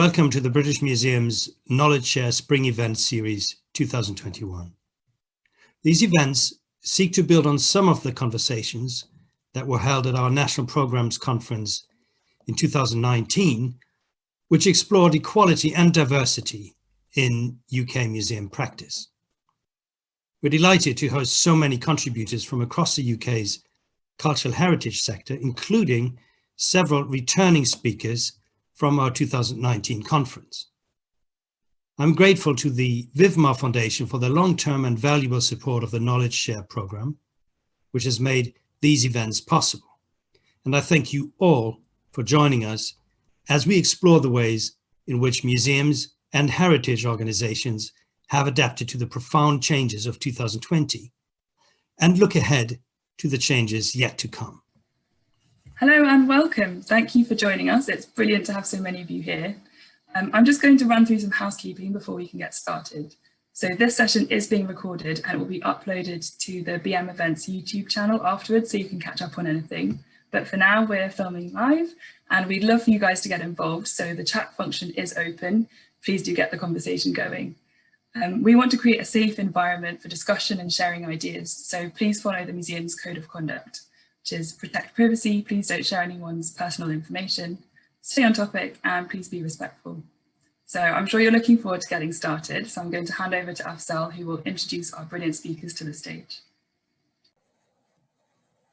welcome to the British Museum's Knowledge Share Spring Event Series 2021. These events seek to build on some of the conversations that were held at our National Programmes Conference in 2019, which explored equality and diversity in UK museum practice. We're delighted to host so many contributors from across the UK's cultural heritage sector, including several returning speakers from our 2019 conference. I'm grateful to the Vivmar Foundation for the long-term and valuable support of the Knowledge Share programme, which has made these events possible. And I thank you all for joining us as we explore the ways in which museums and heritage organisations have adapted to the profound changes of 2020 and look ahead to the changes yet to come. Hello and welcome. Thank you for joining us. It's brilliant to have so many of you here. I'm just going to run through some housekeeping before we can get started. So this session is being recorded and it will be uploaded to the BM Events YouTube channel afterwards, so you can catch up on anything. But for now, we're filming live and we'd love for you guys to get involved. So the chat function is open. Please do get the conversation going. We want to create a safe environment for discussion and sharing ideas. So please follow the museum's code of conduct, which is protect privacy, please don't share anyone's personal information, stay on topic, and please be respectful. So I'm sure you're looking forward to getting started. So I'm going to hand over to Afzal, who will introduce our brilliant speakers to the stage.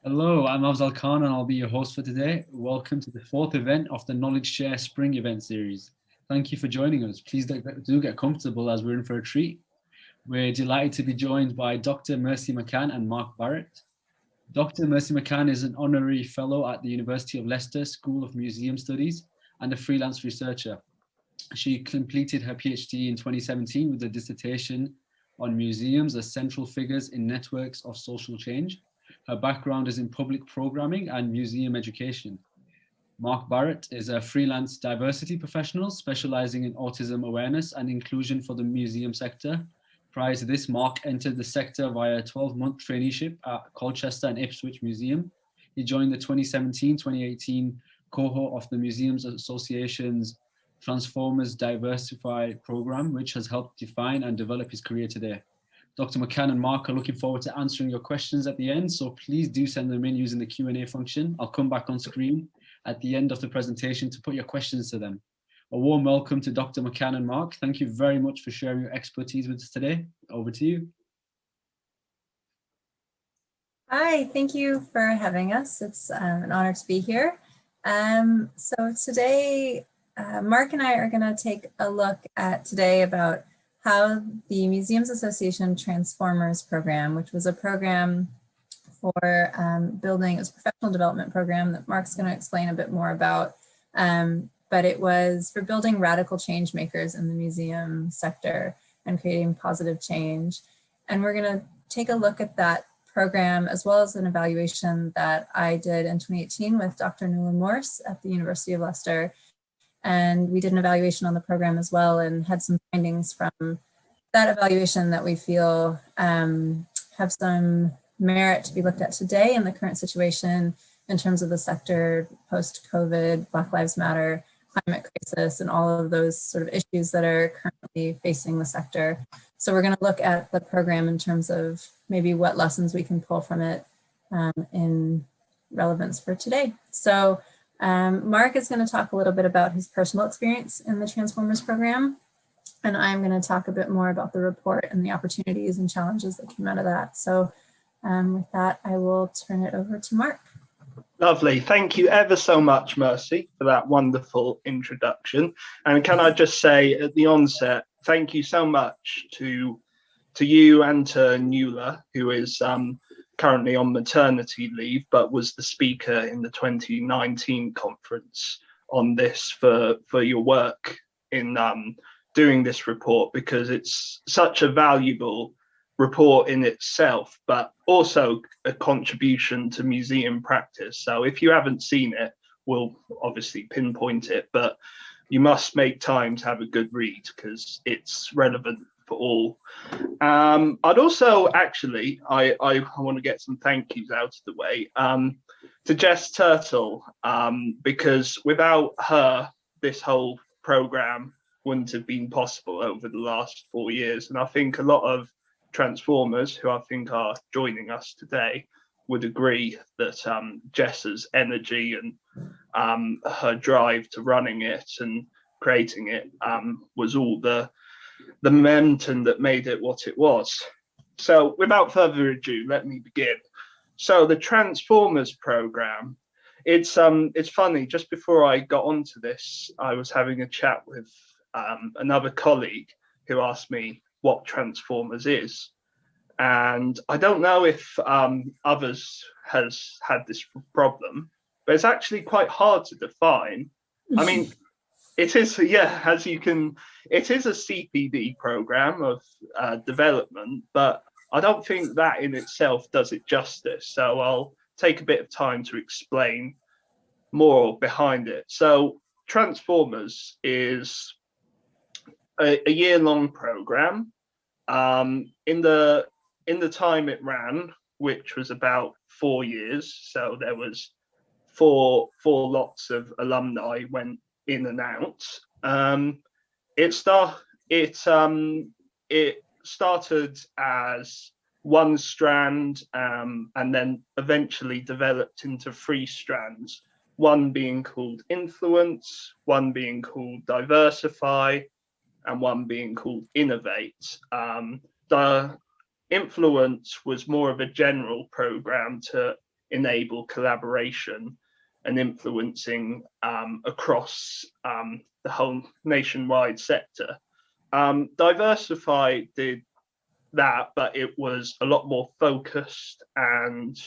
Hello, I'm Afzal Khan and I'll be your host for today. Welcome to the fourth event of the Knowledge Share Spring Event Series. Thank you for joining us. Please do get comfortable as we're in for a treat. We're delighted to be joined by Dr. Mercy McCann and Mark Barrett. Dr. Mercy McCann is an honorary fellow at the University of Leicester School of Museum Studies and a freelance researcher. She completed her PhD in 2017 with a dissertation on museums as central figures in networks of social change. Her background is in public programming and museum education. Mark Barrett is a freelance diversity professional specializing in autism awareness and inclusion for the museum sector. Prior to this, Mark entered the sector via a 12-month traineeship at Colchester and Ipswich Museum. He joined the 2017-2018 cohort of the Museums Association's Transformers Diversify program, which has helped define and develop his career today. Dr. McCann and Mark are looking forward to answering your questions at the end, so please do send them in using the Q&A function. I'll come back on screen at the end of the presentation to put your questions to them. A warm welcome to Dr. McCann and Mark. Thank you very much for sharing your expertise with us today. Over to you. Hi, thank you for having us. It's an honor to be here. So today, Mark and I are going to take a look at today about how the Museums Association Transformers program, which was a program for building, it was a professional development program that Mark's going to explain a bit more about. But it was for building radical change makers in the museum sector and creating positive change. And we're going to take a look at that program as well as an evaluation that I did in 2018 with Dr. Nuala Morse at the University of Leicester. And we did an evaluation on the program as well and had some findings from that evaluation that we feel have some merit to be looked at today in the current situation in terms of the sector post-COVID, Black Lives Matter, climate crisis, and all of those sort of issues that are currently facing the sector. So we're going to look at the program in terms of maybe what lessons we can pull from it in relevance for today. So Mark is going to talk a little bit about his personal experience in the Transformers program, and I'm going to talk a bit more about the report and the opportunities and challenges that came out of that. So with that, I will turn it over to Mark. Lovely. Thank you ever so much, Mercy, for that wonderful introduction. And can I just say at the onset, thank you so much to you and to Nuala, who is currently on maternity leave, but was the speaker in the 2019 conference on this for your work in doing this report, because it's such a valuable report in itself, but also a contribution to museum practice. So if you haven't seen it, we'll obviously pinpoint it, but you must make time to have a good read because it's relevant for all. I'd also actually, I want to get some thank yous out of the way to Jess Turtle, because without her, this whole program wouldn't have been possible over the last 4 years. And I think a lot of transformers who I think are joining us today would agree that Jessa's energy and her drive to running it and creating it was all the momentum that made it what it was. So without further ado, let me begin. So the Transformers program, it's funny, just before I got onto this, I was having a chat with another colleague who asked me what Transformers is. And I don't know if others has had this problem, but it's actually quite hard to define. I mean, it is, yeah, as you can, it is a CPD program of development, but I don't think that in itself does it justice. So I'll take a bit of time to explain more behind it. So Transformers is a year-long program. In the time it ran, which was about 4 years, so there was four lots of alumni went in and out. It started as one strand, and then eventually developed into 3 strands. One being called influence, one being called diversify, and one being called innovate. The influence was more of a general program to enable collaboration and influencing across the whole nationwide sector. Diversify did that, but it was a lot more focused and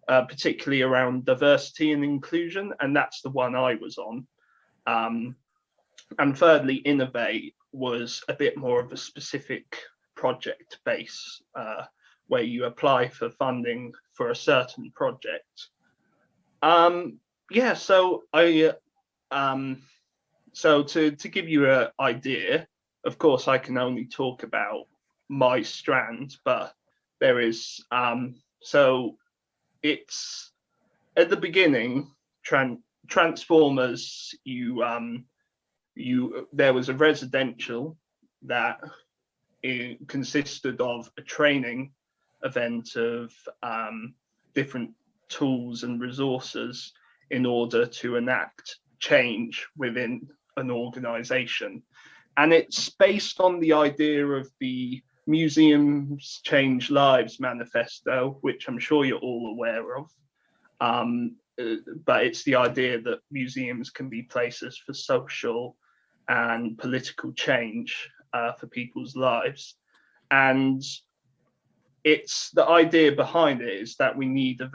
particularly around diversity and inclusion, and that's the one I was on. And thirdly, innovate was a bit more of a specific project base where you apply for funding for a certain project. Yeah, so to give you an idea, of course, I can only talk about my strand, but there is so it's at the beginning, Transformers. There was a residential that it consisted of a training event of different tools and resources in order to enact change within an organization. And it's based on the idea of the Museums Change Lives manifesto, which I'm sure you're all aware of. But it's the idea that museums can be places for social and political change for people's lives. And it's the idea behind it is that we need a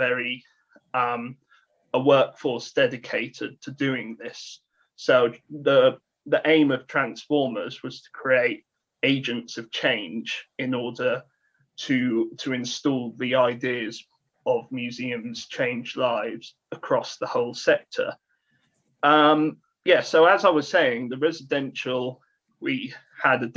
workforce dedicated to doing this. So the aim of Transformers was to create agents of change in order to install the ideas of Museums Change Lives across the whole sector. Yeah, so as I was saying, the residential, we had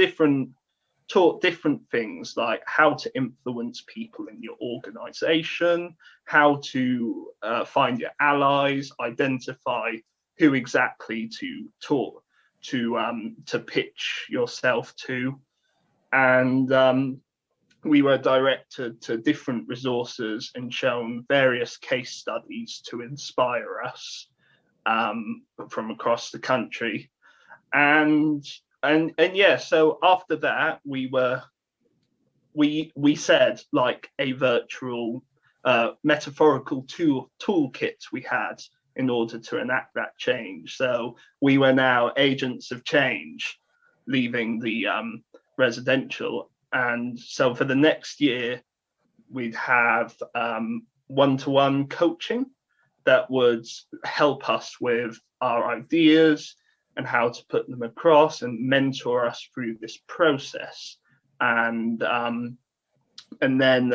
taught different things like how to influence people in your organization, how to find your allies, identify who exactly to talk to pitch yourself to. And we were directed to different resources and shown various case studies to inspire us from across the country. And yeah, so after that we said like a virtual metaphorical toolkit we had in order to enact that change. So we were now agents of change leaving the residential. And so for the next year, we'd have one-to-one coaching that would help us with our ideas and how to put them across and mentor us through this process. And then,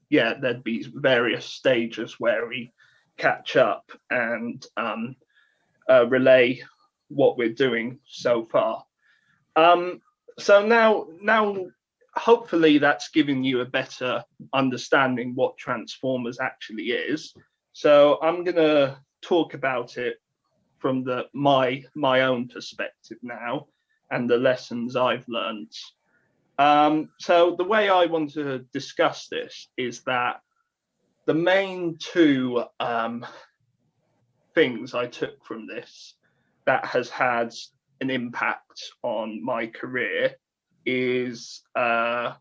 yeah, there'd be various stages where we catch up and relay what we're doing so far. So now, hopefully that's giving you a better understanding what Transformers actually is. So I'm going to talk about it from my own perspective now and the lessons I've learned. So the way I want to discuss this is that the main two things I took from this that has had an impact on my career is in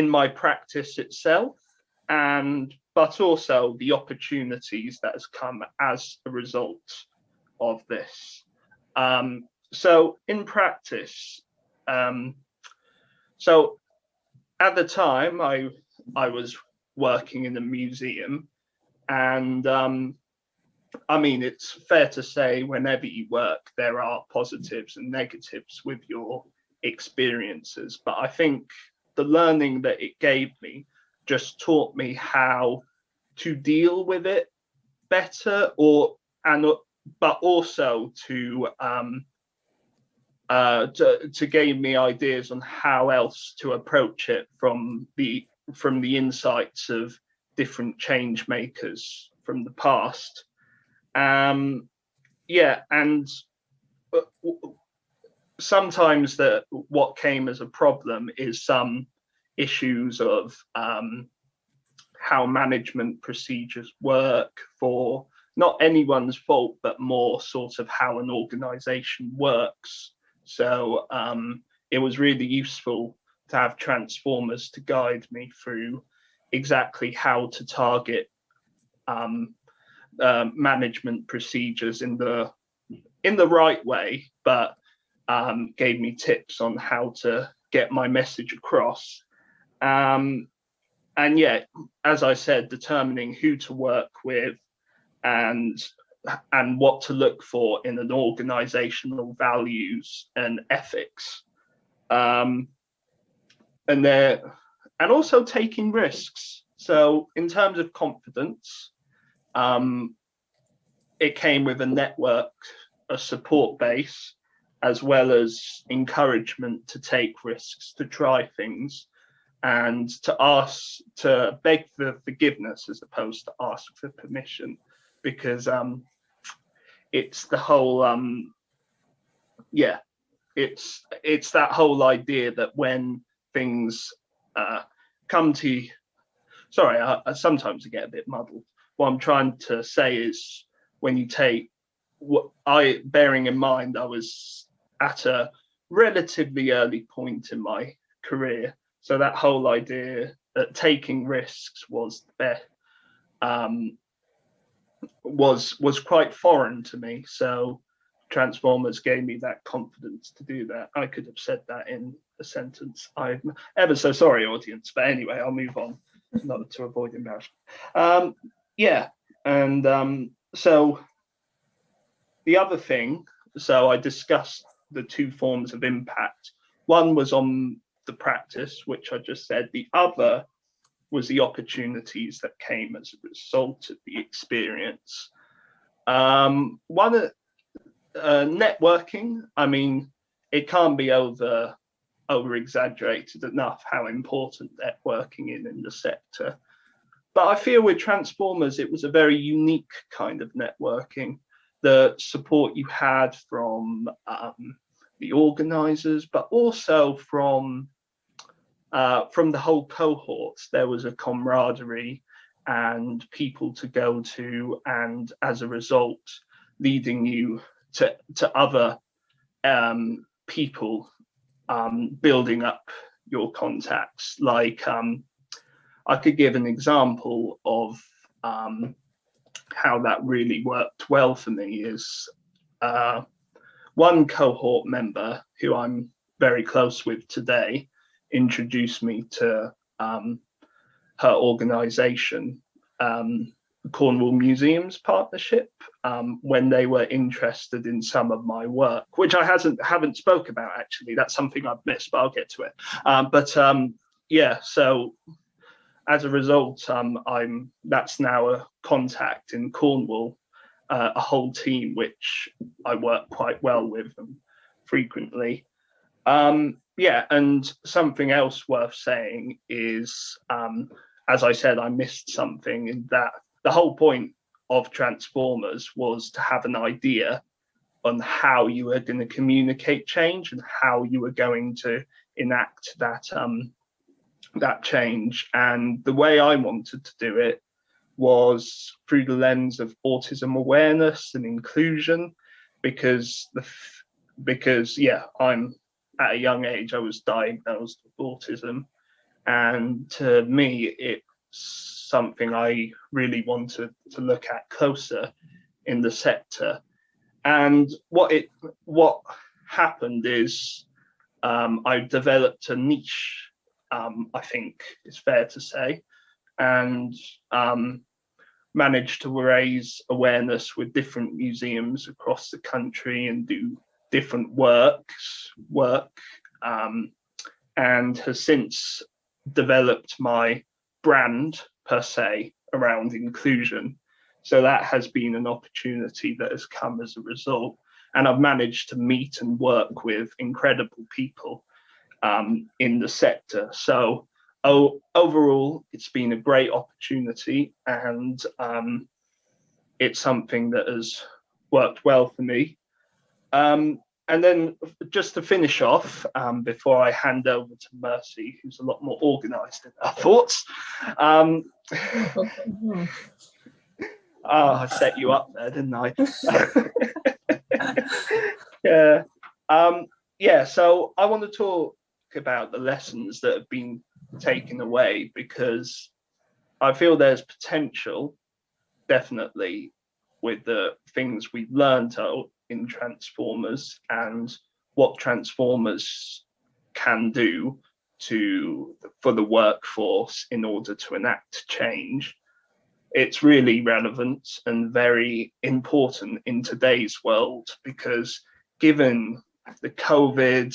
my practice itself, but also the opportunities that has come as a result of this. So in practice, so at the time I was working in a museum, and I mean, it's fair to say whenever you work, there are positives and negatives with your experiences. But I think the learning that it gave me just taught me how to deal with it better, but also to give me ideas on how else to approach it from the insights of different change makers from the past. Yeah, and sometimes what came as a problem is some issues of how management procedures work, for not anyone's fault, but more sort of how an organization works. So it was really useful to have transformers to guide me through exactly how to target management procedures in the right way, but gave me tips on how to get my message across. And yeah, as I said, determining who to work with and what to look for in an organizational values and ethics, and also taking risks. So in terms of confidence, it came with a network, a support base, as well as encouragement to take risks, to try things, and to beg for forgiveness as opposed to ask for permission, because it's the whole it's that whole idea that when things come to, sorry, I sometimes get a bit muddled. What I'm trying to say is, when you take bearing in mind I was at a relatively early point in my career, so that whole idea that taking risks was was quite foreign to me. So Transformers gave me that confidence to do that. I could have said that in a sentence. I'm ever so sorry, audience, but anyway, I'll move on, not to avoid embarrassment. Yeah, and so the other thing, so I discussed the two forms of impact. One was on the practice, which I just said. The other was the opportunities that came as a result of the experience. Networking, I mean, it can't be over exaggerated enough how important networking is in the sector. But I feel with Transformers, it was a very unique kind of networking. The support you had from the organizers, but also from the whole cohort. There was a camaraderie and people to go to, and as a result, leading you to other people, building up your contacts. Like I could give an example of how that really worked well for me is one cohort member who I'm very close with today introduced me to her organization, Cornwall Museums Partnership, when they were interested in some of my work, which I haven't spoke about actually. That's something I've missed, but I'll get to it. Yeah, so as a result, that's now a contact in Cornwall, a whole team which I work quite well with them frequently. Yeah, and something else worth saying is, as I said, I missed something in that the whole point of Transformers was to have an idea on how you were going to communicate change and how you were going to enact that that change. And the way I wanted to do it was through the lens of autism awareness and inclusion, because yeah, I'm at a young age I was diagnosed with autism, and to me it's something I really wanted to look at closer in the sector. And what happened is I developed a niche, I think it's fair to say, and managed to raise awareness with different museums across the country and do different work, and has since developed my brand per se around inclusion. So that has been an opportunity that has come as a result. And I've managed to meet and work with incredible people in the sector. So overall, it's been a great opportunity, and it's something that has worked well for me. And then just to finish off, before I hand over to Mercy, who's a lot more organised in her thoughts. I set you up there, didn't I? Yeah. Yeah, so I want to talk about the lessons that have been taken away, because I feel there's potential, definitely, with the things we've learned in Transformers and what Transformers can do for the workforce in order to enact change. It's really relevant and very important in today's world, because given the COVID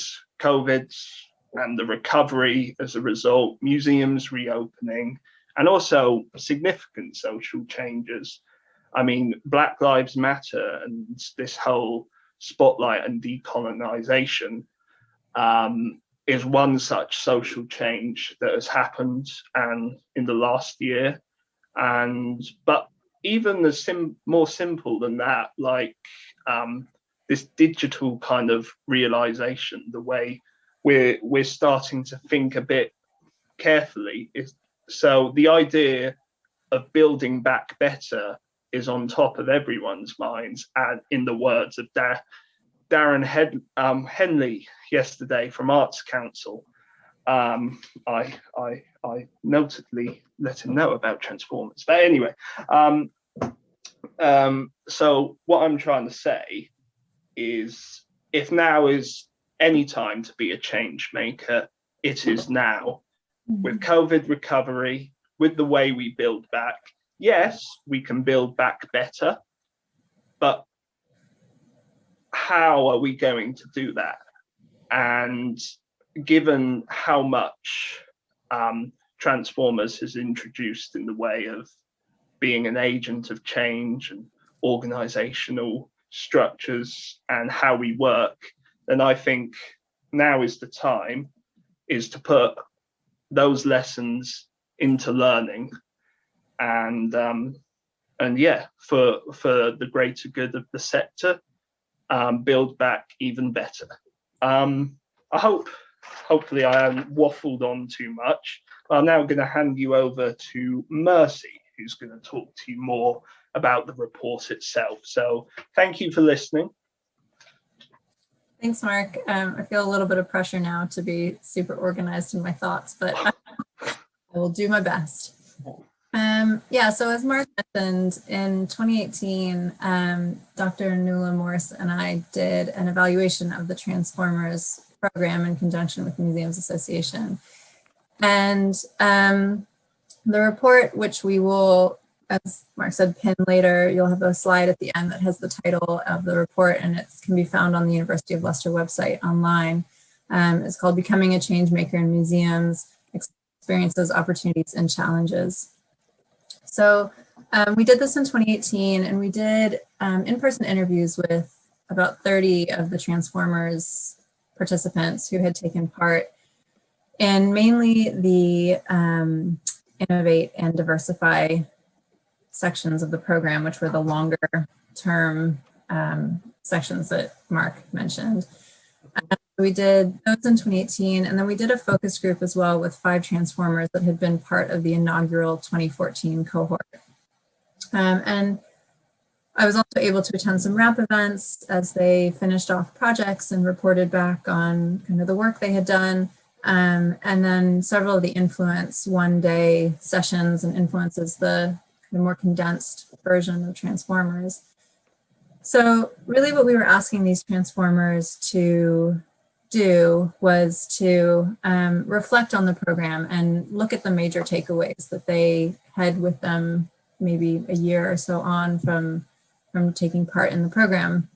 and the recovery as a result, museums reopening, and also significant social changes. I mean, Black Lives Matter and this whole spotlight and decolonization is one such social change that has happened in the last year. But even more simple than that, like this digital kind of realization, the way we're starting to think a bit carefully. So the idea of building back better is on top of everyone's minds, and in the words of Darren Henley yesterday from Arts Council, I notedly let him know about Transformers. But anyway, so what I'm trying to say is, if now is any time to be a change maker, it is now. With COVID recovery, with the way we build back, yes, we can build back better, but how are we going to do that? And given how much Transformers has introduced in the way of being an agent of change and organizational structures and how we work, then I think now is the time is to put those lessons into learning, and yeah, for the greater good of the sector, build back even better. Hopefully I haven't waffled on too much. I'm now going to hand you over to Mercy, who's going to talk to you more about the report itself. So thank you for listening. Thanks, Mark. I feel a little bit of pressure now to be super organized in my thoughts, but I will do my best. Yeah, so as Mark mentioned, in 2018, Dr. Nuala Morse and I did an evaluation of the Transformers program in conjunction with the Museums Association. And the report, which we will, as Mark said, pin later, you'll have a slide at the end that has the title of the report, and it can be found on the University of Leicester website online. It's called Becoming a Change Maker in Museums, Experiences, Opportunities, and Challenges. So we did this in 2018, and we did in-person interviews with about 30 of the Transformers participants who had taken part in mainly the Innovate and Diversify sections of the program, which were the longer term sections that Mark mentioned. We did those in 2018, and then we did a focus group as well with 5 transformers that had been part of the inaugural 2014 cohort. And I was also able to attend some wrap events as they finished off projects and reported back on kind of the work they had done. And then several of the influence one-day sessions, and influence is the kind of more condensed version of transformers. So really what we were asking these transformers to do was to reflect on the program and look at the major takeaways that they had with them maybe a year or so on from taking part in the program.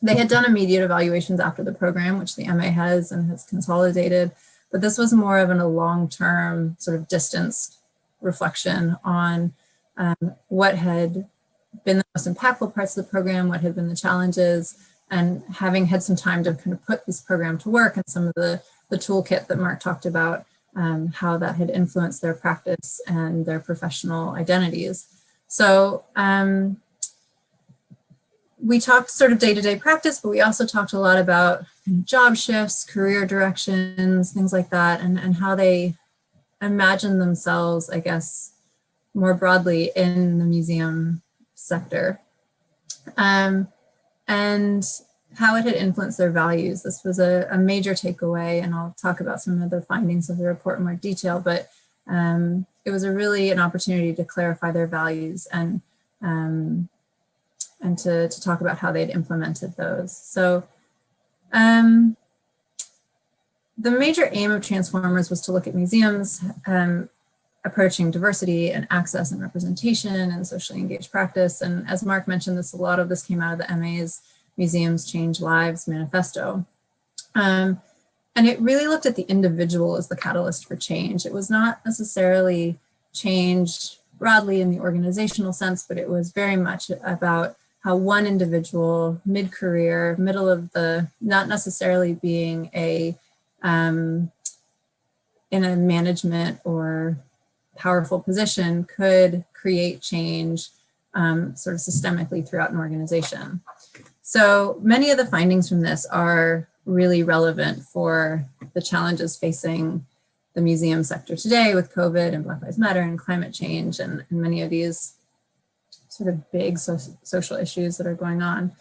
They had done immediate evaluations after the program, which the MA has and has consolidated, but this was more of a long-term sort of distanced reflection on what had been the most impactful parts of the program, what had been the challenges, and having had some time to kind of put this program to work and some of the toolkit that Mark talked about, how that had influenced their practice and their professional identities. So we talked sort of day-to-day practice, but we also talked a lot about job shifts, career directions, things like that, and how they imagine themselves, I guess, more broadly in the museum sector, and how it had influenced their values. This was a major takeaway, and I'll talk about some of the findings of the report in more detail, but it was really an opportunity to clarify their values and to talk about how they'd implemented those. So the major aim of Transformers was to look at museums approaching diversity and access and representation and socially engaged practice. And as Mark mentioned, a lot of this came out of the MA's Museums Change Lives manifesto. And it really looked at the individual as the catalyst for change. It was not necessarily change broadly in the organizational sense, but it was very much about how one individual mid-career, middle of the, not necessarily being in a management or powerful position, could create change sort of systemically throughout an organization. So many of the findings from this are really relevant for the challenges facing the museum sector today with COVID and Black Lives Matter and climate change and many of these sort of big social issues that are going on.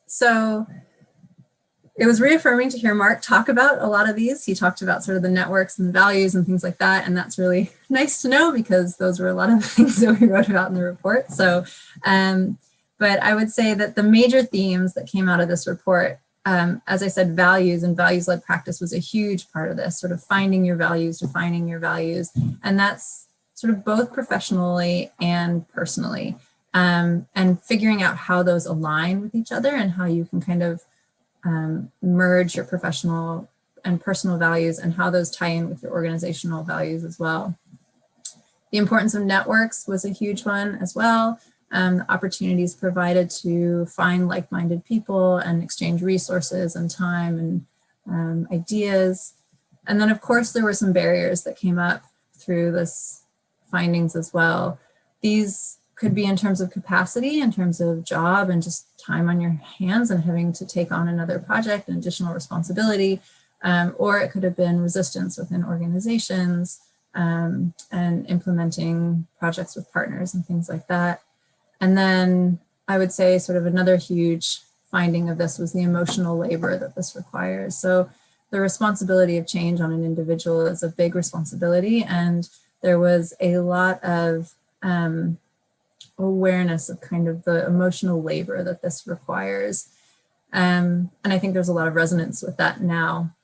So it was reaffirming to hear Mark talk about a lot of these. He talked about sort of the networks and the values and things like that. And that's really nice to know because those were a lot of the things that we wrote about in the report. So, but I would say that the major themes that came out of this report, as I said, values and values-led practice was a huge part of this, sort of finding your values, defining your values. And that's sort of both professionally and personally, and figuring out how those align with each other and how you can kind of merge your professional and personal values and how those tie in with your organizational values as well. The importance of networks was a huge one as well. The opportunities provided to find like-minded people and exchange resources and time and ideas. And then of course there were some barriers that came up through this findings as well. These could be in terms of capacity, in terms of job and just time on your hands and having to take on another project and additional responsibility, or it could have been resistance within organizations and implementing projects with partners and things like that. And then I would say sort of another huge finding of this was the emotional labor that this requires. So the responsibility of change on an individual is a big responsibility, and there was a lot of awareness of kind of the emotional labor that this requires. And I think there's a lot of resonance with that now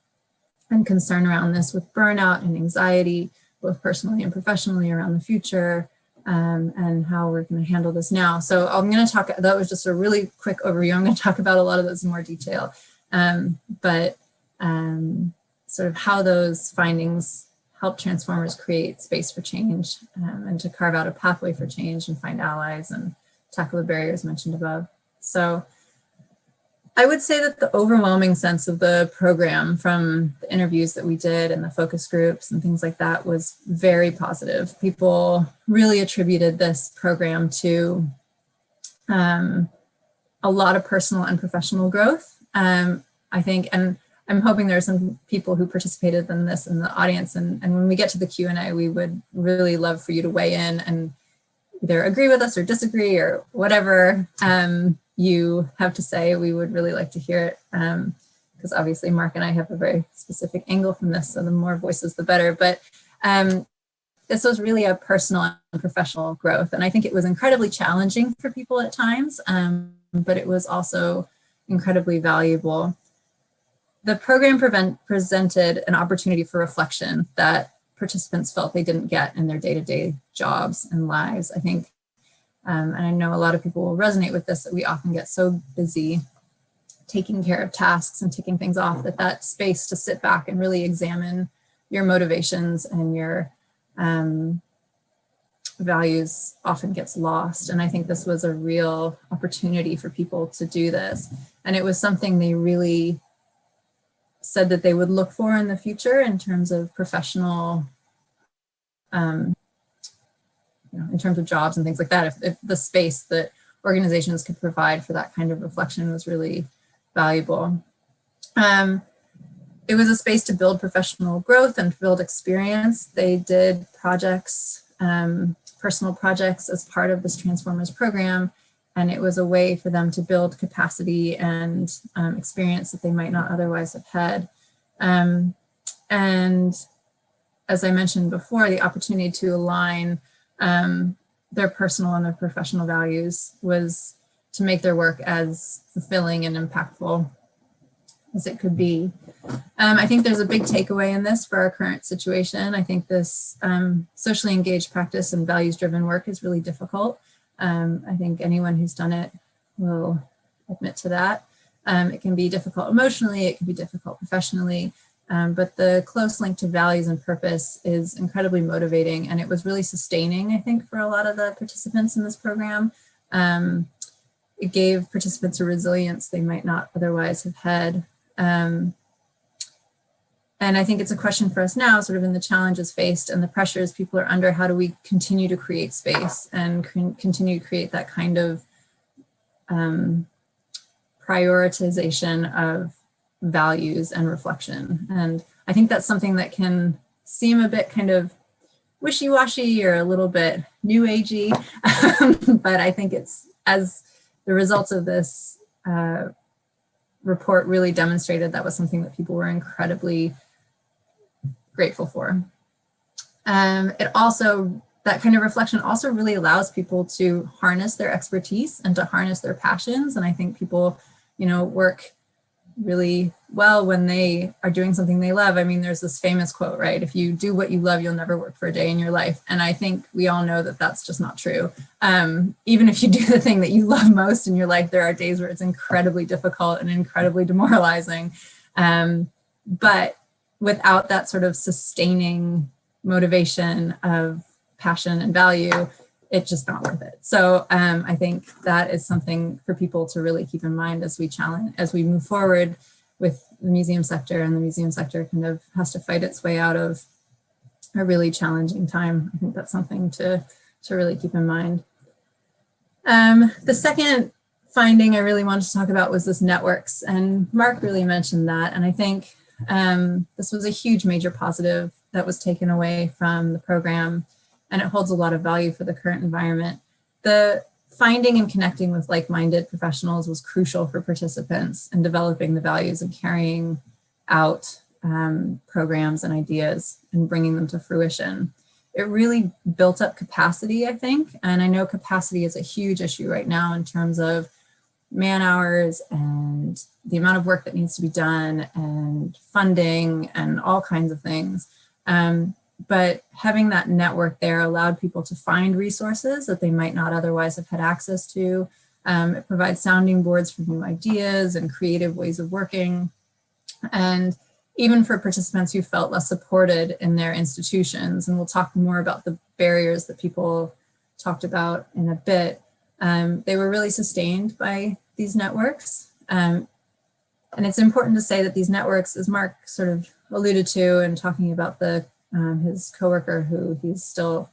and concern around this with burnout and anxiety, both personally and professionally around the future and how we're going to handle this now. So I'm going to talk, that was just a really quick overview. I'm going to talk about a lot of those in more detail, but sort of how those findings help Transformers create space for change and to carve out a pathway for change and find allies and tackle the barriers mentioned above. So I would say that the overwhelming sense of the program from the interviews that we did and the focus groups and things like that was very positive. People really attributed this program to a lot of personal and professional growth. I think, and I'm hoping there are some people who participated in this in the audience, and when we get to the Q&A, we would really love for you to weigh in and either agree with us or disagree or whatever you have to say. We would really like to hear it, because obviously Mark and I have a very specific angle from this, so the more voices the better. But this was really a personal and professional growth, and I think it was incredibly challenging for people at times, but it was also incredibly valuable. The program presented an opportunity for reflection that participants felt they didn't get in their day-to-day jobs and lives. I think, and I know a lot of people will resonate with this, that we often get so busy taking care of tasks and ticking things off that space to sit back and really examine your motivations and your values often gets lost. And I think this was a real opportunity for people to do this. And it was something they really said that they would look for in the future in terms of professional, in terms of jobs and things like that. If the space that organizations could provide for that kind of reflection was really valuable. It was a space to build professional growth and build experience. They did projects, personal projects as part of this Transformers program, and it was a way for them to build capacity and experience that they might not otherwise have had. And as I mentioned before, the opportunity to align their personal and their professional values was to make their work as fulfilling and impactful as it could be. I think there's a big takeaway in this for our current situation. I think this socially engaged practice and values-driven work is really difficult. I think anyone who's done it will admit to that. It can be difficult emotionally, it can be difficult professionally, but the close link to values and purpose is incredibly motivating, and it was really sustaining, I think, for a lot of the participants in this program. It gave participants a resilience they might not otherwise have had. And I think it's a question for us now, sort of in the challenges faced and the pressures people are under, how do we continue to create space and continue to create that kind of prioritization of values and reflection. And I think that's something that can seem a bit kind of wishy-washy or a little bit new agey, but I think it's, as the results of this report really demonstrated, that was something that people were incredibly grateful for. It also, that kind of reflection also really allows people to harness their expertise and to harness their passions. And I think people, work really well when they are doing something they love. I mean, there's this famous quote, right? If you do what you love, you'll never work for a day in your life. And I think we all know that that's just not true. Even if you do the thing that you love most in your life, there are days where it's incredibly difficult and incredibly demoralizing. But without that sort of sustaining motivation of passion and value, it's just not worth it. So I think that is something for people to really keep in mind as we move forward with the museum sector, and the museum sector kind of has to fight its way out of a really challenging time. I think that's something to really keep in mind. The second finding I really wanted to talk about was this networks, and Mark really mentioned that. And I think this was a huge major positive that was taken away from the program, and it holds a lot of value for the current environment. The finding and connecting with like-minded professionals was crucial for participants in developing the values and carrying out programs and ideas and bringing them to fruition. It really built up capacity, I think, and I know capacity is a huge issue right now in terms of man hours and the amount of work that needs to be done and funding and all kinds of things. But having that network there allowed people to find resources that they might not otherwise have had access to. It provides sounding boards for new ideas and creative ways of working. And even for participants who felt less supported in their institutions, and we'll talk more about the barriers that people talked about in a bit, they were really sustained by these networks. it's important to say that these networks, as Mark sort of alluded to and talking about his coworker who he's still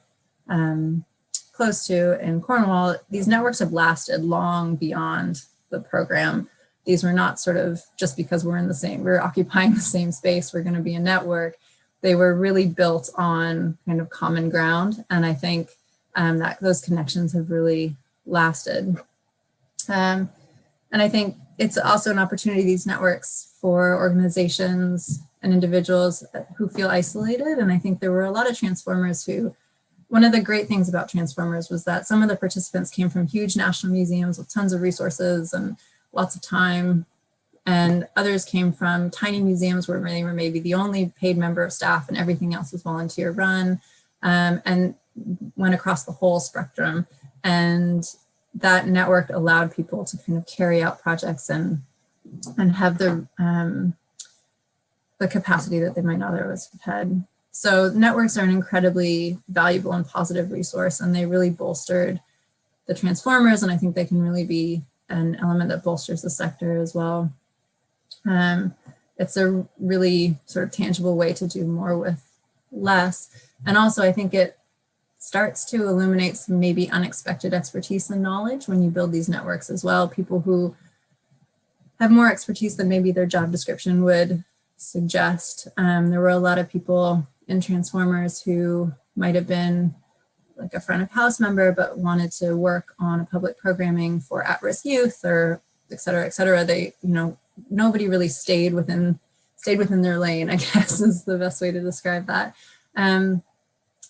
close to in Cornwall, these networks have lasted long beyond the program. These were not sort of just because we're occupying the same space, we're going to be a network. They were really built on kind of common ground. And I think that those connections have really lasted. And I think it's also an opportunity, these networks, for organizations and individuals who feel isolated. And I think there were a lot of transformers who, one of the great things about transformers was that some of the participants came from huge national museums with tons of resources and lots of time. And others came from tiny museums where they were maybe the only paid member of staff and everything else was volunteer run, and went across the whole spectrum. And that network allowed people to kind of carry out projects and have the capacity that they might not otherwise have had. So networks are an incredibly valuable and positive resource, and they really bolstered the transformers, and I think they can really be an element that bolsters the sector as well. It's a really sort of tangible way to do more with less. And also I think it starts to illuminate some maybe unexpected expertise and knowledge when you build these networks as well. People who have more expertise than maybe their job description would suggest. There were a lot of people in Transformers who might have been like a front of house member, but wanted to work on a public programming for at-risk youth, or et cetera, et cetera. They, nobody really stayed within their lane, I guess is the best way to describe that. And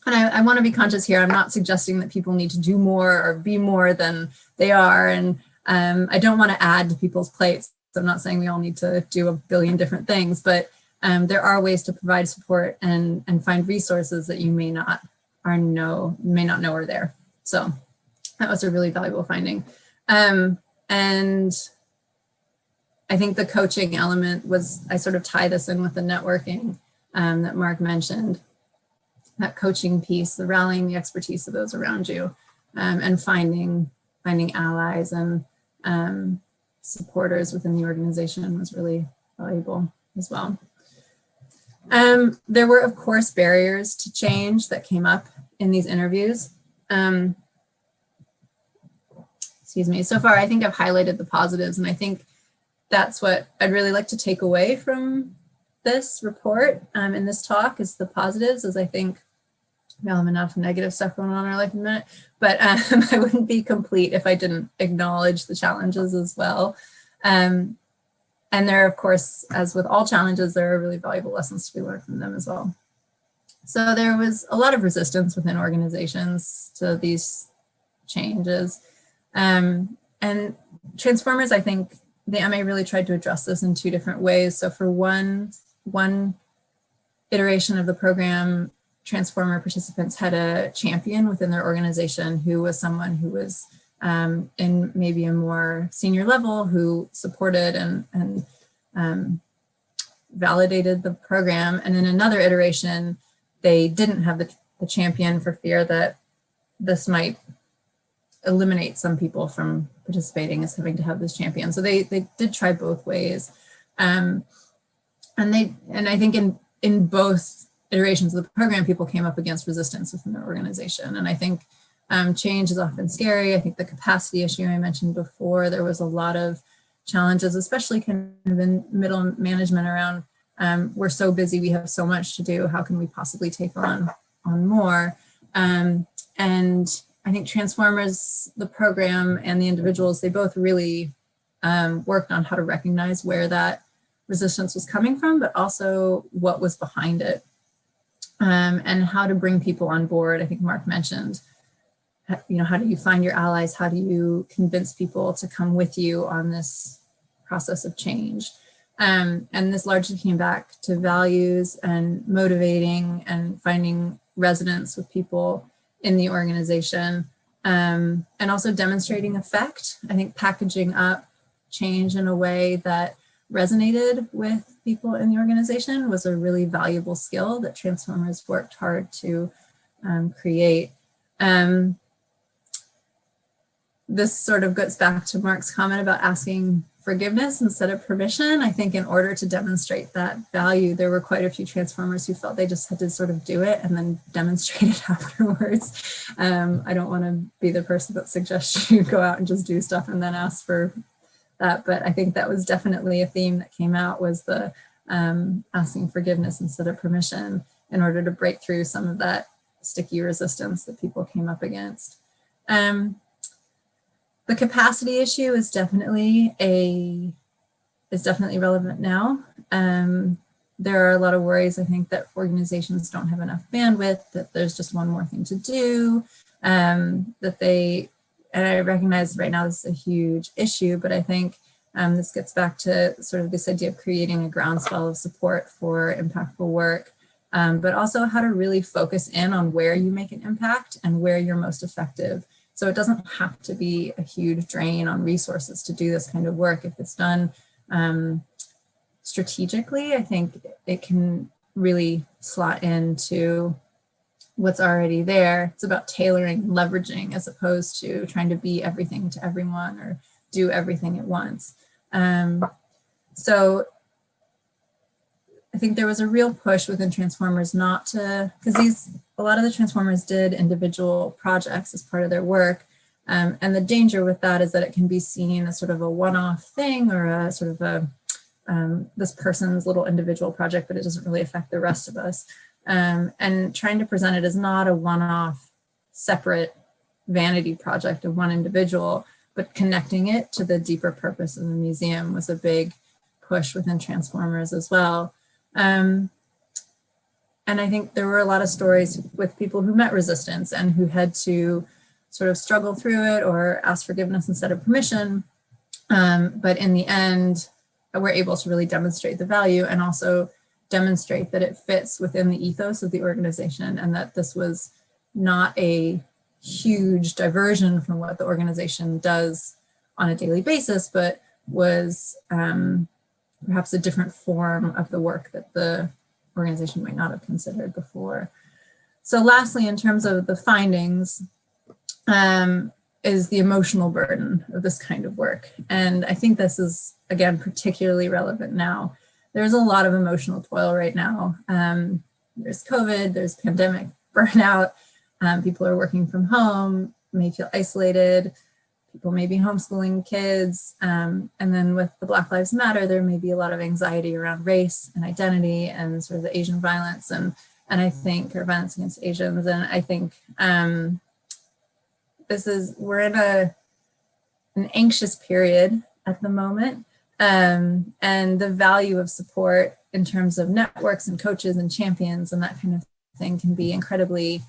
I want to be conscious here. I'm not suggesting that people need to do more or be more than they are. And I don't want to add to people's plates. I'm not saying we all need to do a billion different things, but there are ways to provide support and find resources that you may not know are there. So that was a really valuable finding. And I think the coaching element was, I sort of tie this in with the networking that Mark mentioned, that coaching piece, the rallying the expertise of those around you, and finding allies and supporters within the organization was really valuable as well. There were, of course, barriers to change that came up in these interviews. Excuse me. So far, I think I've highlighted the positives, and I think that's what I'd really like to take away from this report in this talk is the positives, as I think we all have enough negative stuff going on in our life in a minute, but I wouldn't be complete if I didn't acknowledge the challenges as well. And there, of course, as with all challenges, there are really valuable lessons to be learned from them as well. So there was a lot of resistance within organizations to these changes. And Transformers, I think the MA really tried to address this in two different ways. So for one iteration of the program, Transformer participants had a champion within their organization who was someone who was in maybe a more senior level who supported and validated the program. And in another iteration, they didn't have the champion for fear that this might eliminate some people from participating as having to have this champion. So they did try both ways. And I think in both iterations of the program, people came up against resistance within their organization. And I think change is often scary. I think the capacity issue I mentioned before, there was a lot of challenges, especially kind of in middle management around, we're so busy, we have so much to do, how can we possibly take on more? And I think Transformers, the program and the individuals, they both really worked on how to recognize where that resistance was coming from, but also what was behind it, and how to bring people on board. I think Mark mentioned, how do you find your allies? How do you convince people to come with you on this process of change? And this largely came back to values and motivating and finding resonance with people in the organization, and also demonstrating effect. I think packaging up change in a way that resonated with people in the organization was a really valuable skill that Transformers worked hard to create. this sort of goes back to Mark's comment about asking forgiveness instead of permission. I think in order to demonstrate that value, there were quite a few transformers who felt they just had to sort of do it and then demonstrate it afterwards. I don't want to be the person that suggests you go out and just do stuff and then ask for that, but I think that was definitely a theme that came out, was the asking forgiveness instead of permission, in order to break through some of that sticky resistance that people came up against. The capacity issue is definitely relevant now. There are a lot of worries, I think, that organizations don't have enough bandwidth, that there's just one more thing to do, and I recognize right now this is a huge issue, but I think this gets back to sort of this idea of creating a groundswell of support for impactful work, but also how to really focus in on where you make an impact and where you're most effective. So it doesn't have to be a huge drain on resources to do this kind of work. If it's done strategically, I think it can really slot into what's already there. It's about tailoring and leveraging, as opposed to trying to be everything to everyone or do everything at once. So I think there was a real push within Transformers not to, because a lot of the Transformers did individual projects as part of their work. And the danger with that is that it can be seen as sort of a one-off thing, or a sort of a, this person's little individual project, but it doesn't really affect the rest of us. And trying to present it as not a one-off separate vanity project of one individual, but connecting it to the deeper purpose of the museum was a big push within Transformers as well. And I think there were a lot of stories with people who met resistance and who had to sort of struggle through it or ask forgiveness instead of permission. But in the end, we're able to really demonstrate the value and also demonstrate that it fits within the ethos of the organization, and that this was not a huge diversion from what the organization does on a daily basis, but was perhaps a different form of the work that the organization might not have considered before. So lastly, in terms of the findings, is the emotional burden of this kind of work. And I think this is, again, particularly relevant now. There's a lot of emotional toil right now. There's COVID, there's pandemic burnout, people are working from home, may feel isolated, people may be homeschooling kids, and then with the Black Lives Matter, there may be a lot of anxiety around race and identity and sort of the Asian violence, and I think, or violence against Asians, and I think we're in an anxious period at the moment, and the value of support in terms of networks and coaches and champions and that kind of thing can be incredibly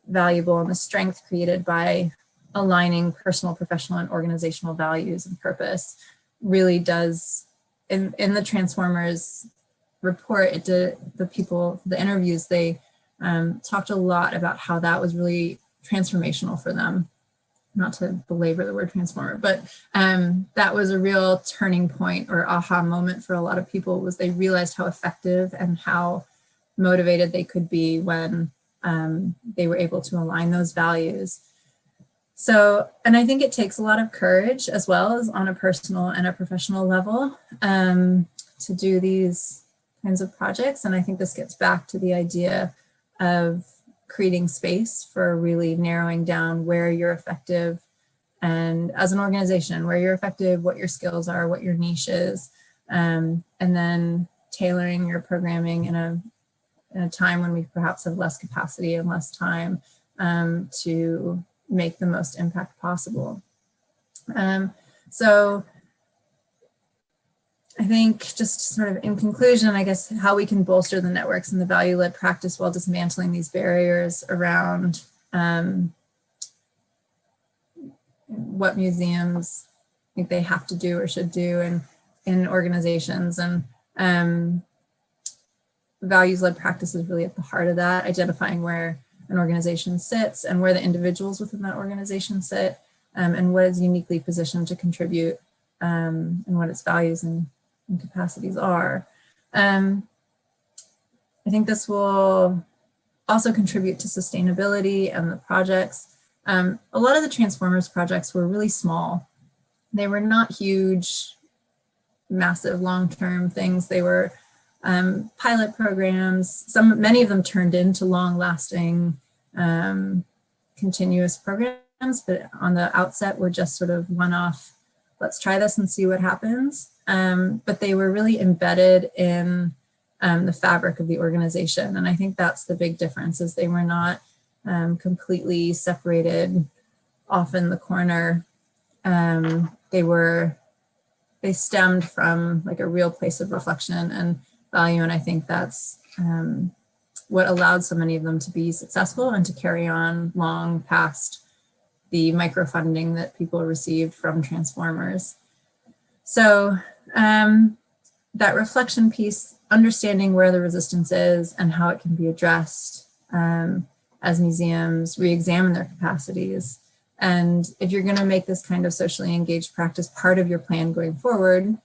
valuable, and the strength created by aligning personal, professional, and organizational values and purpose really does, in the Transformers report, the interviews, they talked a lot about how that was really transformational for them. Not to belabor the word transformer, but that was a real turning point or aha moment for a lot of people, was they realized how effective and how motivated they could be when they were able to align those values. So, and I think it takes a lot of courage, as well as on a personal and a professional level, to do these kinds of projects. And I think this gets back to the idea of creating space for really narrowing down where you're effective, and as an organization, where you're effective, what your skills are, what your niche is, and then tailoring your programming in a time when we perhaps have less capacity and less time to make the most impact possible. So I think, just sort of in conclusion, I guess, how we can bolster the networks and the value-led practice while dismantling these barriers around what museums think they have to do or should do in organizations. And values-led practice is really at the heart of that, identifying where an organization sits and where the individuals within that organization sit, and what is uniquely positioned to contribute, and what its values and capacities are. I think this will also contribute to sustainability and the projects, A lot of the Transformers projects were really small. They were not huge, massive long-term things. They were pilot programs. Many of them turned into long-lasting, continuous programs, but on the outset were just sort of one-off, let's try this and see what happens. But they were really embedded in the fabric of the organization. And I think that's the big difference, is they were not completely separated off in the corner. They stemmed from like a real place of reflection and value. And I think that's what allowed so many of them to be successful and to carry on long past the microfunding that people received from Transformers. So that reflection piece, understanding where the resistance is and how it can be addressed as museums re-examine their capacities. And if you're going to make this kind of socially engaged practice part of your plan going forward,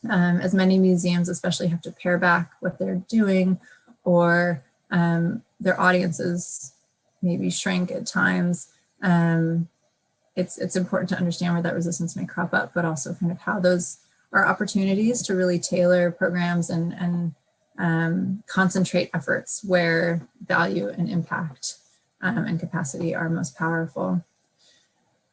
as many museums especially have to pare back what they're doing, or their audiences maybe shrink at times, it's important to understand where that resistance may crop up, but also kind of how those are opportunities to really tailor programs and concentrate efforts where value and impact and capacity are most powerful.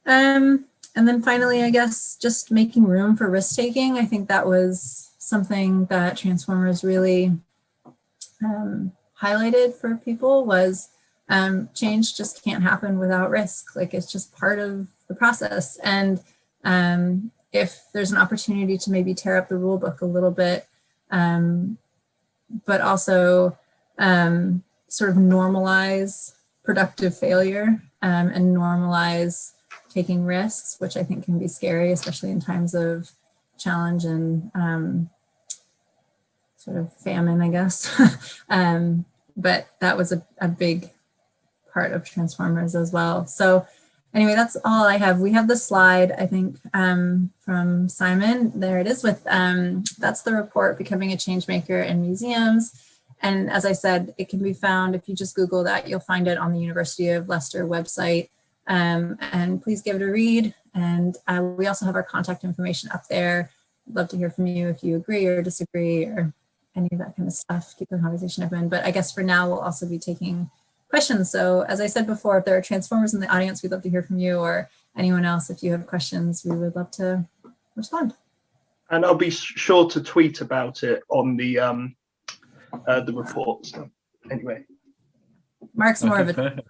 And then finally, I guess, just making room for risk-taking. I think that was something that Transformers really highlighted for people, was change just can't happen without risk. Like, it's just part of the process. And if there's an opportunity to maybe tear up the rule book a little bit, but also sort of normalize productive failure and normalize taking risks, which I think can be scary, especially in times of challenge and sort of famine, I guess. But that was a big part of Transformers as well. So anyway, that's all I have. We have the slide, I think, from Simon. There it is with, that's the report, Becoming a Changemaker in Museums. And as I said, it can be found, if you just Google that, you'll find it on the University of Leicester website. And please give it a read. And we also have our contact information up there. I'd love to hear from you if you agree or disagree or any of that kind of stuff. Keep the conversation open. But I guess for now, we'll also be taking questions. So as I said before, if there are Transformers in the audience, we'd love to hear from you, or anyone else. If you have questions, we would love to respond. And I'll be sure to tweet about it on the report. So anyway. Mark's more of a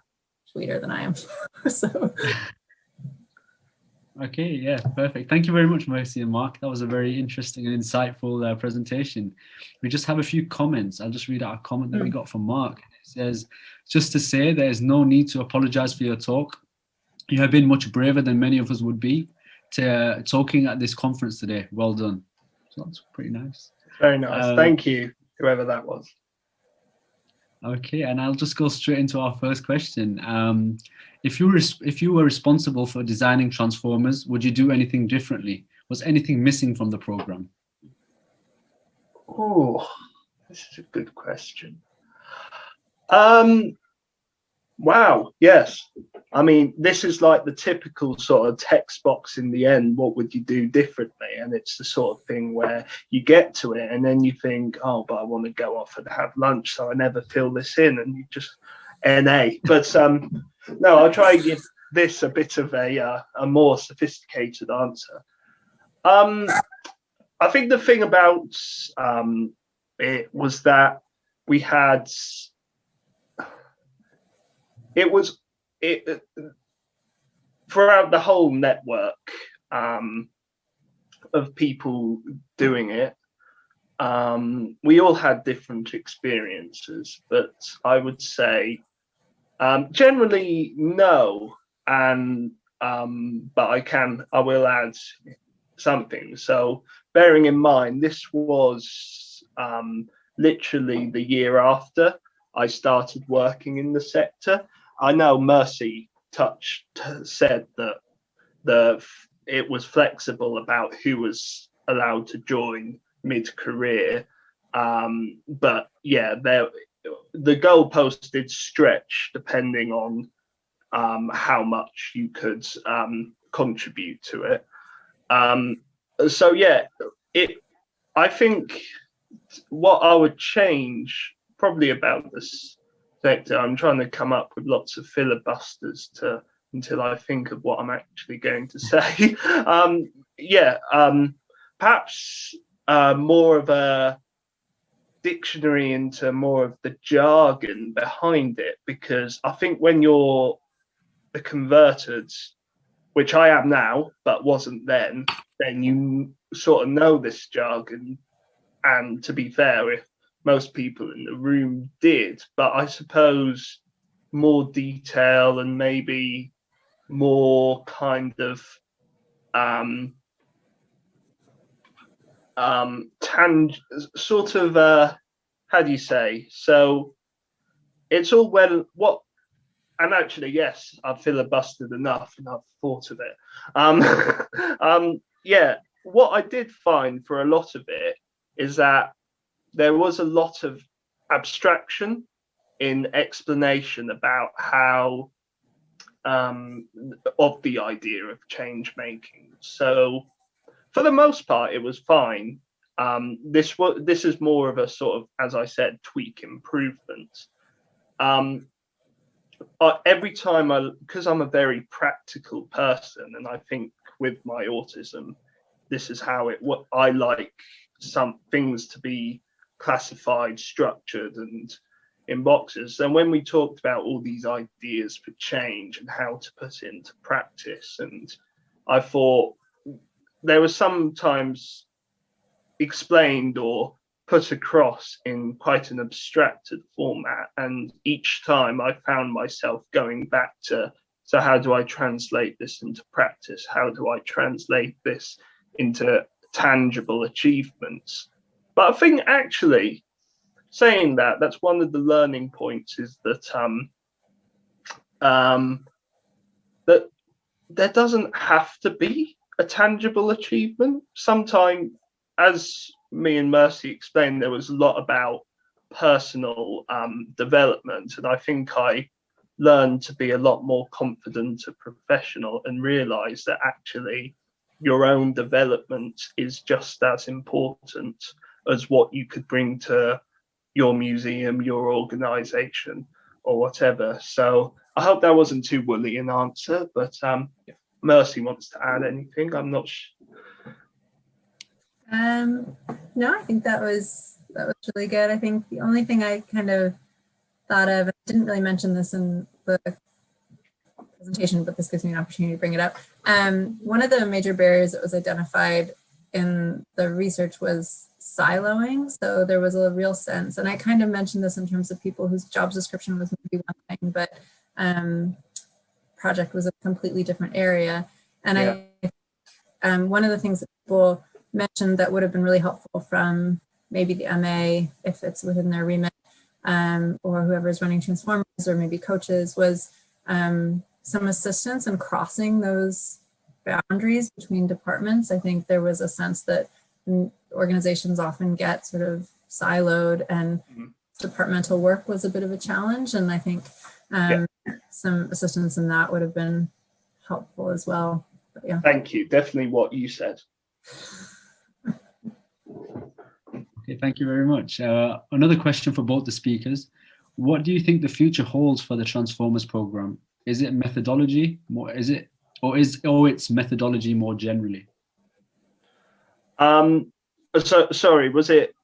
tweeter than I am. So. Okay, yeah, perfect. Thank you very much, Mercy and Mark. That was a very interesting and insightful presentation. We just have a few comments. I'll just read out a comment that we got from Mark. It says, just to say, there is no need to apologize for your talk. You have been much braver than many of us would be to talking at this conference today. Well done. So that's pretty nice. Very nice. Thank you, whoever that was. Okay, and I'll just go straight into our first question. If you were responsible for designing Transformers, would you do anything differently? Was anything missing from the program? Oh, this is a good question. Wow, yes. I mean, this is like the typical sort of text box in the end. What would you do differently? And it's the sort of thing where you get to it and then you think, oh, but I want to go off and have lunch, so I never fill this in, and you just NA. But no, I'll try and give this a bit of a more sophisticated answer. I think the thing about it was that we had. It throughout the whole network of people doing it, we all had different experiences, but I would say generally no, and but I will add something. So bearing in mind, this was literally the year after I started working in the sector. I know Mercy said that it was flexible about who was allowed to join mid-career, but yeah, the goalpost did stretch depending on how much you could contribute to it. So yeah, I think what I would change probably about this sector, I'm trying to come up with lots of filibusters until I think of what I'm actually going to say. Perhaps more of a dictionary into more of the jargon behind it, because I think when you're the converted, which I am now but wasn't then you sort of know this jargon. And to be fair, if most people in the room did, but I suppose more detail and maybe more kind of sort of how do you say? So it's all well what, and actually yes, I've filibustered enough and I've thought of it. Yeah, what I did find for a lot of it is that there was a lot of abstraction in explanation about how of the idea of change making. So for the most part, it was fine. This is more of a sort of, as I said, tweak improvement. Every time because I'm a very practical person, and I think with my autism, this is how I like some things to be classified, structured, and in boxes. And when we talked about all these ideas for change and how to put it into practice, and I thought there was sometimes explained or put across in quite an abstracted format, and each time I found myself going back to, so how do I translate this into practice? How do I translate this into tangible achievements? But I think actually saying that's one of the learning points, is that that there doesn't have to be a tangible achievement. Sometimes, as me and Mercy explained, there was a lot about personal development, and I think I learned to be a lot more confident, a professional, and realize that actually your own development is just as important as what you could bring to your museum, your organization, or whatever. So I hope that wasn't too woolly an answer, but if Mercy wants to add anything, I'm not sure. No, I think that was really good. I think the only thing I kind of thought of, I didn't really mention this in the presentation, but this gives me an opportunity to bring it up. One of the major barriers that was identified in the research was siloing. So there was a real sense, and I kind of mentioned this in terms of people whose job description was maybe one thing, but project was a completely different area. And yeah. One of the things that people mentioned that would have been really helpful from maybe the MA, if it's within their remit, or whoever's running Transformers, or maybe coaches, was some assistance in crossing those boundaries between departments. I think there was a sense that organizations often get sort of siloed, and departmental work was a bit of a challenge. And I think some assistance in that would have been helpful as well. But, yeah. Thank you. Definitely what you said. Okay, thank you very much. Another question for both the speakers. What do you think the future holds for the Transformers program? Is it methodology more? Its methodology more generally? Sorry, was it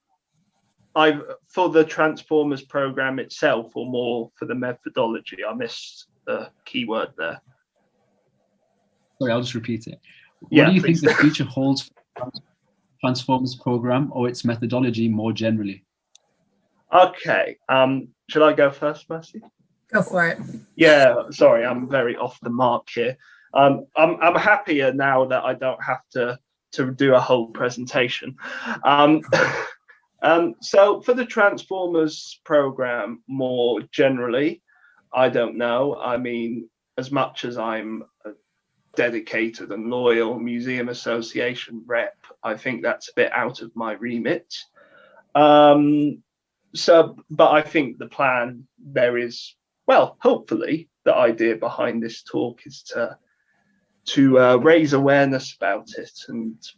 for the Transformers program itself, or more for the methodology? I missed the key word there. Sorry, I'll just repeat it. What do you think the future holds for the Transformers program, or its methodology more generally? Okay. Should I go first, Mercy? Go for it. Yeah, sorry, I'm very off the mark here. I'm happier now that I don't have to do a whole presentation. So for the Transformers program more generally, I don't know. I mean, as much as I'm a dedicated and loyal Museum Association rep, I think that's a bit out of my remit. But I think the plan, there is well, hopefully the idea behind this talk is to raise awareness about it,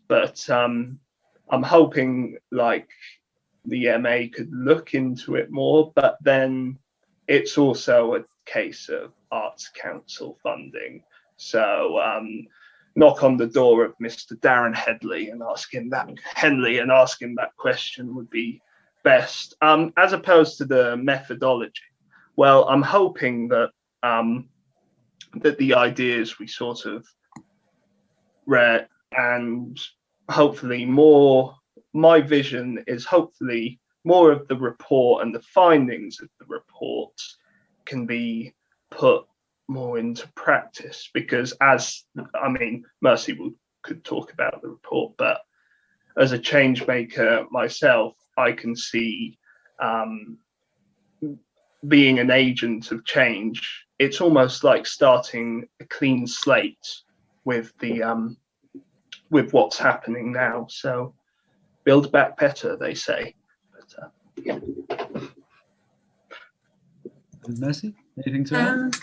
but I'm hoping like the MA could look into it more, but then it's also a case of Arts Council funding. So knock on the door of Mr. Darren Henley and ask him that question would be best, as opposed to the methodology. Well, I'm hoping that that the ideas we sort of read, and hopefully more, my vision is hopefully more of the report and the findings of the report can be put more into practice, because Mercy could talk about the report, but as a change maker myself, I can see being an agent of change, it's almost like starting a clean slate with the with what's happening now. So build back better, they say. But, yeah. Mercy, anything to add?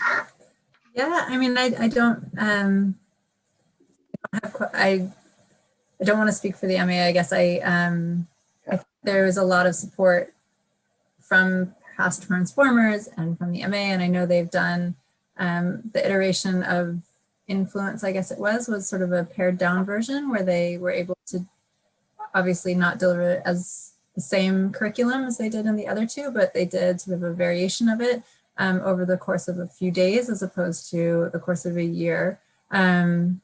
Yeah, I mean, I don't want to speak for the MA. I guess I think there was a lot of support from past transformers and from the MA, and I know they've done the iteration of influence, I guess it was sort of a pared down version where they were able to obviously not deliver as the same curriculum as they did in the other two, but they did sort of a variation of it over the course of a few days as opposed to the course of a year, and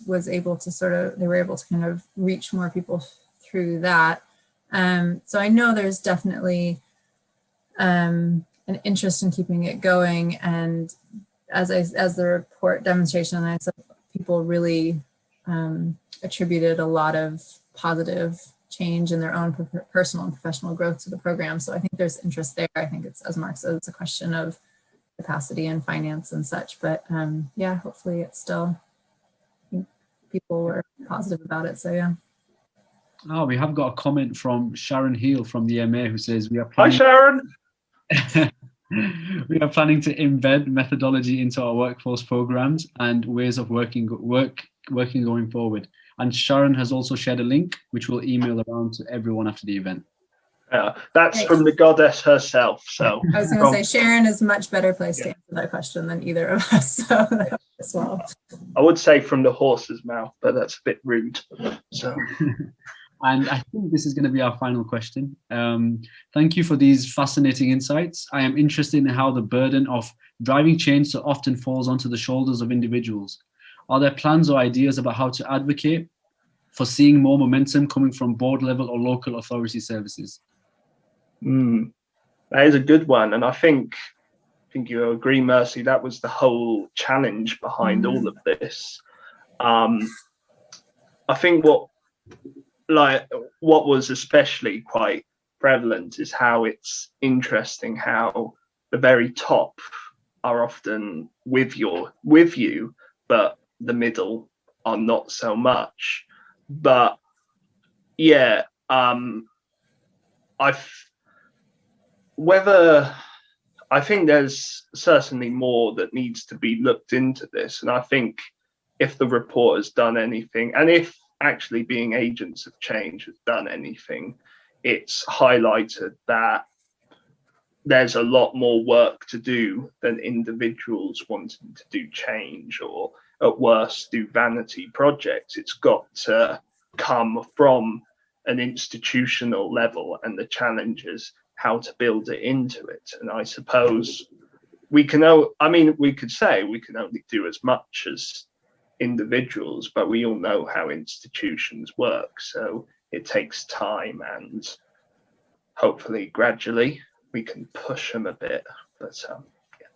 was able to they were able to kind of reach more people through that. So I know there's definitely an interest in keeping it going, and as the report demonstration, I said, people really attributed a lot of positive change in their own personal and professional growth to the program. So I think there's interest there. I think it's, as Mark said, it's a question of capacity and finance and such. But yeah, hopefully it's still, I think people were positive about it. So yeah. Oh, we have got a comment from Sharon Heel from the MA who says, "We are planning." Hi, Sharon. We are planning to embed methodology into our workforce programs and ways of working going forward. And Sharon has also shared a link, which we'll email around to everyone after the event. That's from the goddess herself. So I was going to say Sharon is much better placed to answer that question than either of us. So as well, I would say from the horse's mouth, but that's a bit rude. So. And I think this is going to be our final question. Thank you for these fascinating insights. I am interested in how the burden of driving change so often falls onto the shoulders of individuals. Are there plans or ideas about how to advocate for seeing more momentum coming from board level or local authority services? That is a good one. And I think you agree, Mercy, that was the whole challenge behind all of this. I think what was especially quite prevalent is how it's interesting how the very top are often with you, but the middle are not so much. But yeah, I think there's certainly more that needs to be looked into this, and I think if the report has done anything, and if actually being agents of change has done anything, it's highlighted that there's a lot more work to do than individuals wanting to do change, or at worst do vanity projects. It's got to come from an institutional level, and the challenge is how to build it into it. And I suppose we could say we can only do as much as individuals, but we all know how institutions work, so it takes time, and hopefully gradually we can push them a bit. But yeah.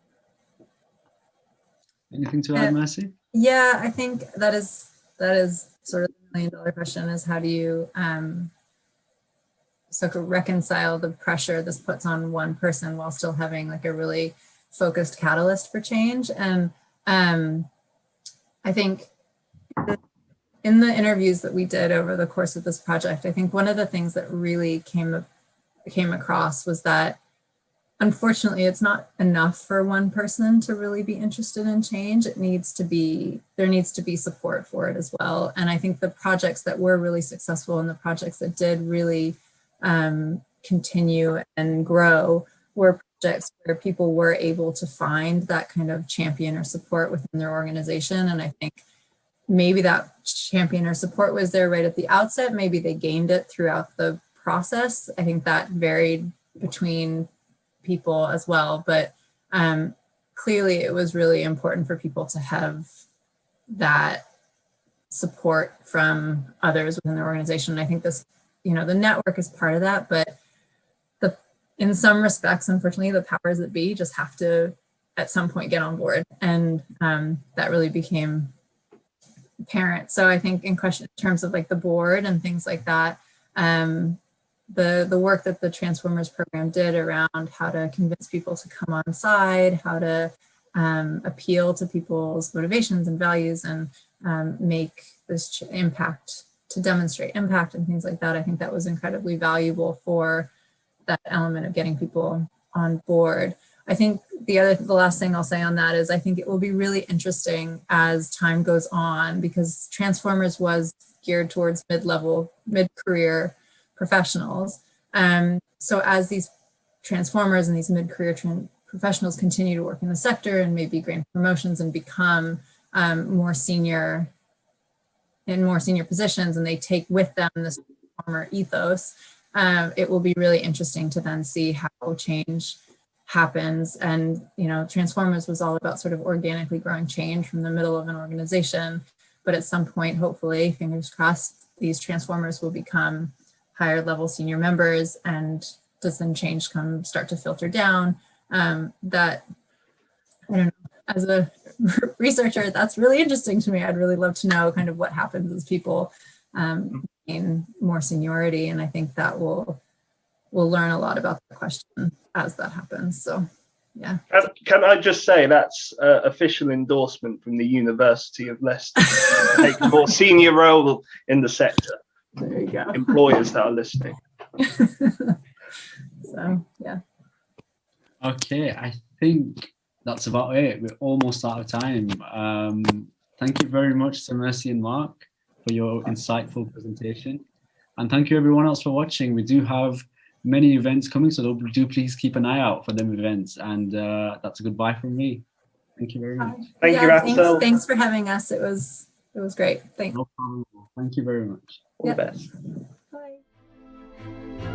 Anything to add, Mercy? Yeah, I think that is sort of the $1 million question, is how do you sort of reconcile the pressure this puts on one person while still having like a really focused catalyst for change. And I think in the interviews that we did over the course of this project, I think one of the things that really came across was that unfortunately, it's not enough for one person to really be interested in change. There needs to be support for it as well. And I think the projects that were really successful and the projects that did really continue and grow were projects where people were able to find that kind of champion or support within their organization. And I think maybe that champion or support was there right at the outset. Maybe they gained it throughout the process. I think that varied between people as well, but clearly it was really important for people to have that support from others within their organization. And I think this, you know, the network is part of that, but in some respects, unfortunately, the powers that be just have to at some point get on board, and that really became apparent. So I think in terms of like the board and things like that, the work that the Transformers program did around how to convince people to come on side, how to appeal to people's motivations and values, and make this impact, to demonstrate impact and things like that. I think that was incredibly valuable for that element of getting people on board. I think the last thing I'll say on that is I think it will be really interesting as time goes on, because Transformers was geared towards mid-career professionals. So as these Transformers and these mid-career professionals continue to work in the sector and maybe gain promotions and become more senior positions, and they take with them this Transformer ethos, it will be really interesting to then see how change happens. And, you know, Transformers was all about sort of organically growing change from the middle of an organization. But at some point, hopefully, fingers crossed, these Transformers will become higher level senior members, and does then change start to filter down. That, I don't know, as a researcher, that's really interesting to me. I'd really love to know kind of what happens as people gain more seniority, and I think that we'll learn a lot about the question as that happens. So, yeah. Can I just say that's official endorsement from the University of Leicester to take a more senior role in the sector. There you go. Employers that are listening. So, yeah. Okay, I think that's about it. We're almost out of time. Thank you very much to Mercy and Mark for your insightful presentation. And thank you everyone else for watching. We do have many events coming, so do please keep an eye out for them events. And that's a goodbye from me. Thank you very much. Thank you, Axel. Thanks for having us. It was great. Thanks. No problem. Thank you very much. All the best. Bye.